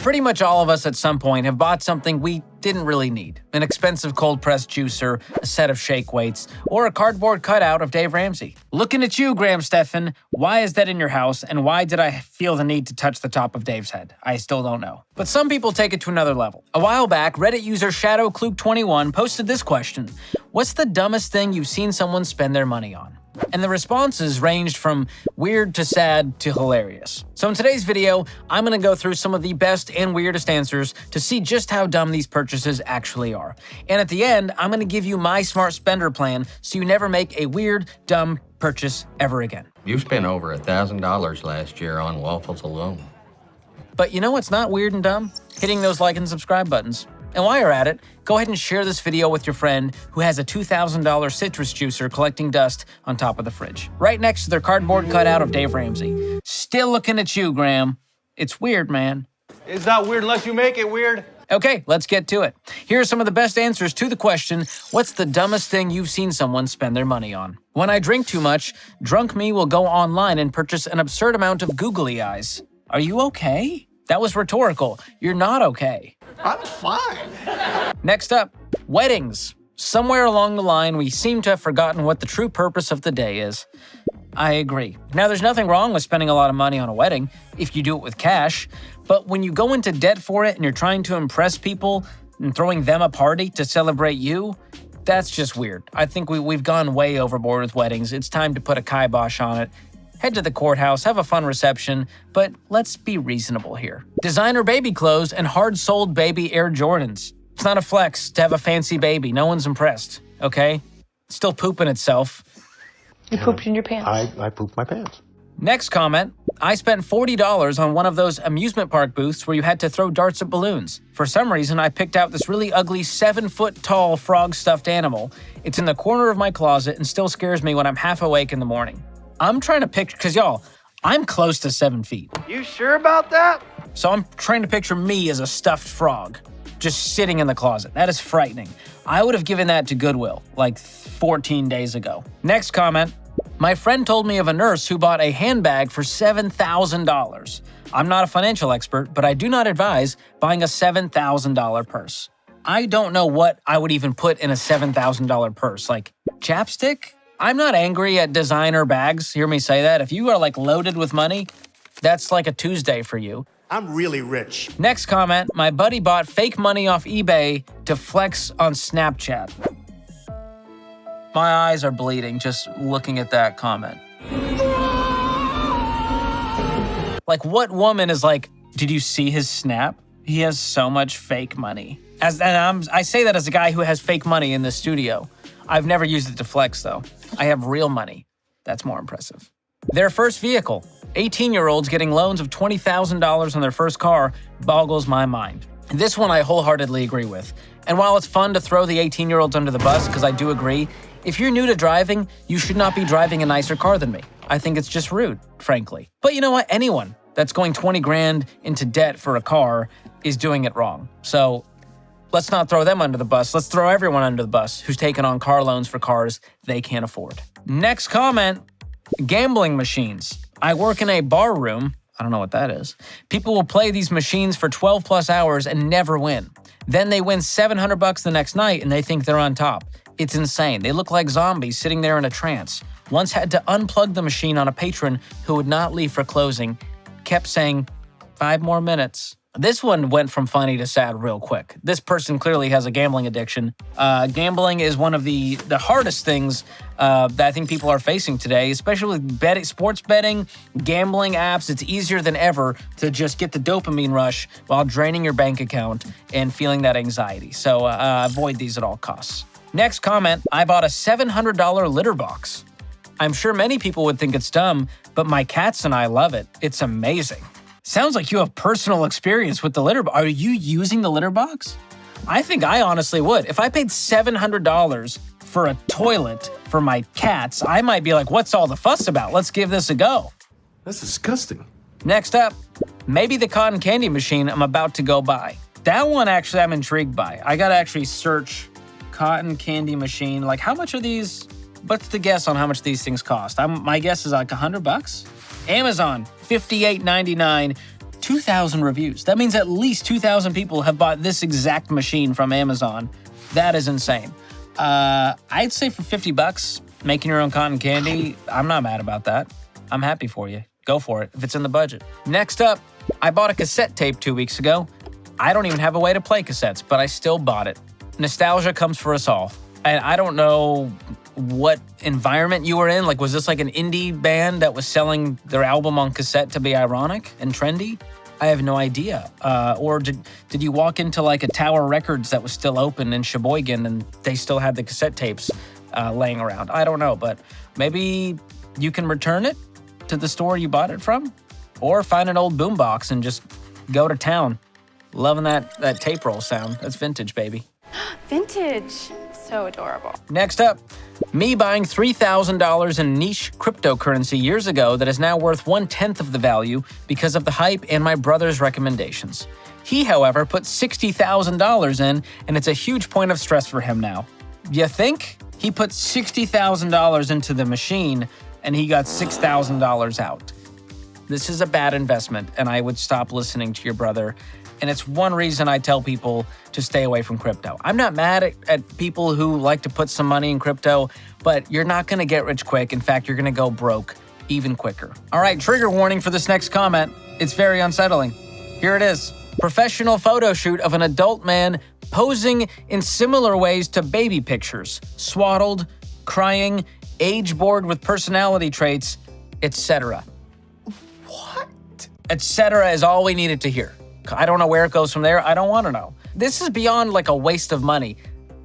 Pretty much all of us at some point have bought something we didn't really need. An expensive cold-pressed juicer, a set of shake weights, or a cardboard cutout of Dave Ramsey. Looking at you, Graham Stephan, why is that in your house, and why did I feel the need to touch the top of Dave's head? I still don't know. But some people take it to another level. A while back, Reddit user ShadowCluke21 posted this question: what's the dumbest thing you've seen someone spend their money on? And the responses ranged from weird to sad to hilarious. So in today's video, I'm going to go through some of the best and weirdest answers to see just how dumb these purchases actually are. And at the end, I'm going to give you my smart spender plan so you never make a weird, dumb purchase ever again. You spent over $1,000 last year on waffles alone. But you know what's not weird and dumb? Hitting those like and subscribe buttons. And while you're at it, go ahead and share this video with your friend who has a $2,000 citrus juicer collecting dust on top of the fridge, right next to their cardboard cutout of Dave Ramsey. Still looking at you, Graham. It's weird, man. It's not weird unless you make it weird. Okay, let's get to it. Here are some of the best answers to the question, what's the dumbest thing you've seen someone spend their money on? When I drink too much, drunk me will go online and purchase an absurd amount of googly eyes. Are you okay? That was rhetorical. You're not okay. I'm fine. Next up, weddings. Somewhere along the line, we seem to have forgotten what the true purpose of the day is. I agree. Now, there's nothing wrong with spending a lot of money on a wedding if you do it with cash, but when you go into debt for it and you're trying to impress people and throwing them a party to celebrate you, that's just weird. I think we've gone way overboard with weddings. It's time to put a kibosh on it. Head to the courthouse, have a fun reception, but let's be reasonable here. Designer baby clothes and hard-soled baby Air Jordans. It's not a flex to have a fancy baby. No one's impressed, okay? It's still pooping itself. You pooped in your pants. I pooped my pants. Next comment, I spent $40 on one of those amusement park booths where you had to throw darts at balloons. For some reason, I picked out this really ugly 7-foot-tall frog stuffed animal. It's in the corner of my closet and still scares me when I'm half awake in the morning. I'm trying to picture, because y'all, I'm close to 7 feet. You sure about that? So I'm trying to picture me as a stuffed frog, just sitting in the closet. That is frightening. I would have given that to Goodwill like 14 days ago. Next comment, my friend told me of a nurse who bought a handbag for $7,000. I'm not a financial expert, but I do not advise buying a $7,000 purse. I don't know what I would even put in a $7,000 purse, like chapstick? I'm not angry at designer bags, hear me say that. If you are like loaded with money, that's like a Tuesday for you. I'm really rich. Next comment, my buddy bought fake money off eBay to flex on Snapchat. My eyes are bleeding just looking at that comment. Like, what woman is like, did you see his snap? He has so much fake money. I say that as a guy who has fake money in the studio. I've never used it to flex, though. I have real money. That's more impressive. Their first vehicle. 18-year-olds getting loans of $20,000 on their first car boggles my mind. This one I wholeheartedly agree with. And while it's fun to throw the 18-year-olds under the bus, because I do agree, if you're new to driving, you should not be driving a nicer car than me. I think it's just rude, frankly. But you know what? Anyone that's going 20 grand into debt for a car is doing it wrong. So let's not throw them under the bus. Let's throw everyone under the bus who's taken on car loans for cars they can't afford. Next comment, gambling machines. I work in a bar room. I don't know what that is. People will play these machines for 12 plus hours and never win. Then they win $700 the next night and they think they're on top. It's insane. They look like zombies sitting there in a trance. Once had to unplug the machine on a patron who would not leave for closing. Kept saying, 5 more minutes. This one went from funny to sad real quick. This person clearly has a gambling addiction. Gambling is one of the hardest things that I think people are facing today, especially with sports betting, gambling apps. It's easier than ever to just get the dopamine rush while draining your bank account and feeling that anxiety. So avoid these at all costs. Next comment, I bought a $700 litter box. I'm sure many people would think it's dumb, but my cats and I love it. It's amazing. Sounds like you have personal experience with the litter box. Are you using the litter box? I think I honestly would. If I paid $700 for a toilet for my cats, I might be like, what's all the fuss about? Let's give this a go. That's disgusting. Next up, maybe the cotton candy machine I'm about to go buy. That one actually I'm intrigued by. I gotta actually search cotton candy machine. Like, how much are these? What's the guess on how much these things cost? My guess is like $100. Amazon, $58.99, 2,000 reviews. That means at least 2,000 people have bought this exact machine from Amazon. That is insane. I'd say for $50, making your own cotton candy, I'm not mad about that. I'm happy for you. Go for it if it's in the budget. Next up, I bought a cassette tape 2 weeks ago. I don't even have a way to play cassettes, but I still bought it. Nostalgia comes for us all. And I don't know what environment you were in. Like, was this like an indie band that was selling their album on cassette to be ironic and trendy? I have no idea. Or did you walk into like a Tower Records that was still open in Sheboygan and they still had the cassette tapes laying around? I don't know, but maybe you can return it to the store you bought it from, or find an old boombox and just go to town. Loving that tape roll sound. That's vintage, baby. Vintage. So adorable. Next up, me buying $3,000 in niche cryptocurrency years ago that is now worth 1/10 of the value because of the hype and my brother's recommendations. He, however, put $60,000 in, and it's a huge point of stress for him now. You think? He put $60,000 into the machine, and he got $6,000 out. This is a bad investment, and I would stop listening to your brother. And it's one reason I tell people to stay away from crypto. I'm not mad at people who like to put some money in crypto, but you're not going to get rich quick. In fact, you're going to go broke even quicker. All right, trigger warning for this next comment. It's very unsettling. Here it is. Professional photo shoot of an adult man posing in similar ways to baby pictures. Swaddled, crying, age bored with personality traits, etc. What? Etc. is all we needed to hear. I don't know where it goes from there. I don't want to know. This is beyond like a waste of money.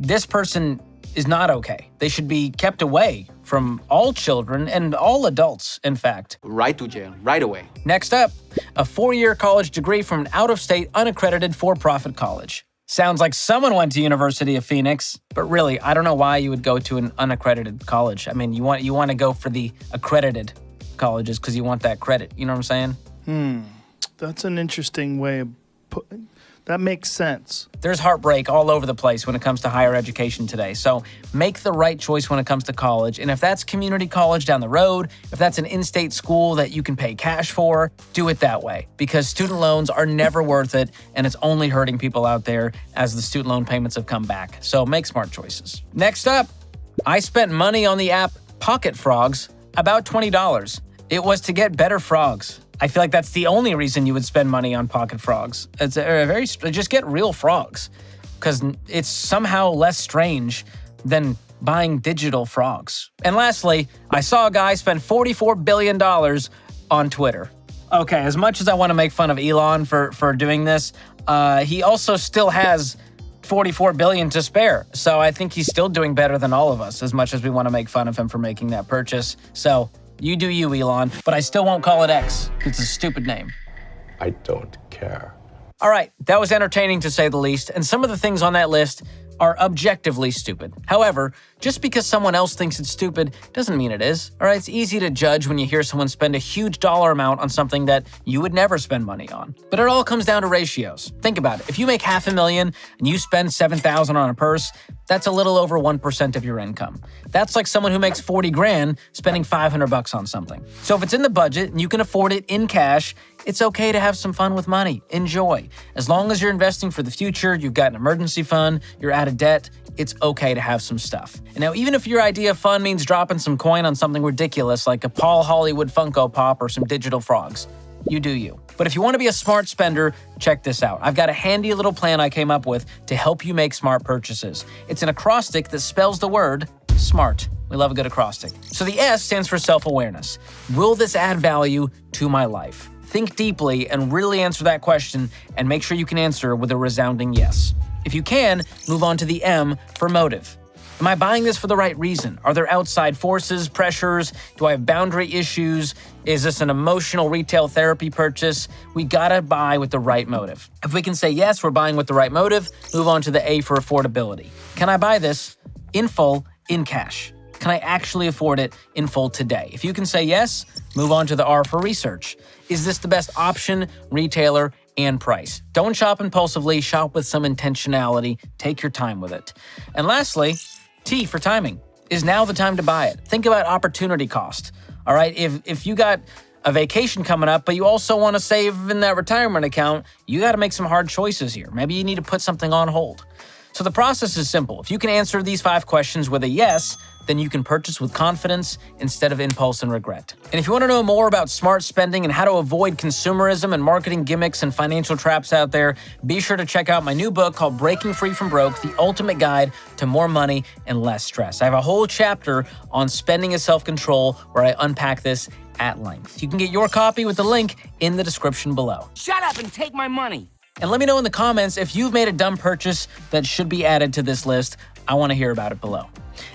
This person is not okay. They should be kept away from all children and all adults, in fact. Right to jail, right away. Next up, a 4-year college degree from an out-of-state, unaccredited for-profit college. Sounds like someone went to University of Phoenix, but really, I don't know why you would go to an unaccredited college. I mean, you want to go for the accredited colleges because you want that credit. You know what I'm saying? That's an interesting way of putting. That makes sense. There's heartbreak all over the place when it comes to higher education today. So make the right choice when it comes to college. And if that's community college down the road, if that's an in-state school that you can pay cash for, do it that way. Because student loans are never worth it, and it's only hurting people out there as the student loan payments have come back. So make smart choices. Next up, I spent money on the app Pocket Frogs, about $20. It was to get better frogs. I feel like that's the only reason you would spend money on Pocket Frogs. It's just get real frogs, because it's somehow less strange than buying digital frogs. And lastly, I saw a guy spend $44 billion on Twitter. Okay, as much as I want to make fun of Elon for doing this, he also still has $44 billion to spare. So I think he's still doing better than all of us, as much as we want to make fun of him for making that purchase. So you do you, Elon, but I still won't call it X. It's a stupid name. I don't care. All right, that was entertaining to say the least, and some of the things on that list are objectively stupid. However, just because someone else thinks it's stupid doesn't mean it is. All right, it's easy to judge when you hear someone spend a huge dollar amount on something that you would never spend money on. But it all comes down to ratios. Think about it. If you make $500,000 and you spend $7,000 on a purse, that's a little over 1% of your income. That's like someone who makes $40,000 spending $500 on something. So if it's in the budget and you can afford it in cash, it's okay to have some fun with money. Enjoy. As long as you're investing for the future, you've got an emergency fund, you're out of debt, it's okay to have some stuff. And now, even if your idea of fun means dropping some coin on something ridiculous like a Paul Hollywood Funko Pop or some digital frogs, you do you. But if you want to be a smart spender, check this out. I've got a handy little plan I came up with to help you make smart purchases. It's an acrostic that spells the word SMART. We love a good acrostic. So the S stands for self-awareness. Will this add value to my life? Think deeply and really answer that question, and make sure you can answer with a resounding yes. If you can, move on to the M for motive. Am I buying this for the right reason? Are there outside forces, pressures? Do I have boundary issues? Is this an emotional retail therapy purchase? We gotta buy with the right motive. If we can say yes, we're buying with the right motive, move on to the A for affordability. Can I buy this in full, in cash? Can I actually afford it in full today? If you can say yes, move on to the R for research. Is this the best option, retailer, and price? Don't shop impulsively, shop with some intentionality. Take your time with it. And lastly, T for timing. Is now the time to buy it? Think about opportunity cost. All right, if you got a vacation coming up, but you also want to save in that retirement account, you got to make some hard choices here. Maybe you need to put something on hold. So the process is simple. If you can answer these 5 questions with a yes, then you can purchase with confidence instead of impulse and regret. And if you want to know more about smart spending and how to avoid consumerism and marketing gimmicks and financial traps out there, be sure to check out my new book called Breaking Free from Broke, The Ultimate Guide to More Money and Less Stress. I have a whole chapter on spending as self-control where I unpack this at length. You can get your copy with the link in the description below. Shut up and take my money. And let me know in the comments if you've made a dumb purchase that should be added to this list. I want to hear about it below.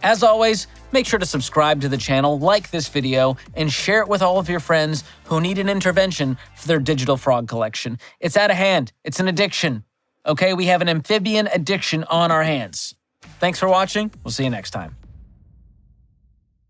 As always, make sure to subscribe to the channel, like this video, and share it with all of your friends who need an intervention for their digital frog collection. It's out of hand. It's an addiction. Okay, we have an amphibian addiction on our hands. Thanks for watching. We'll see you next time.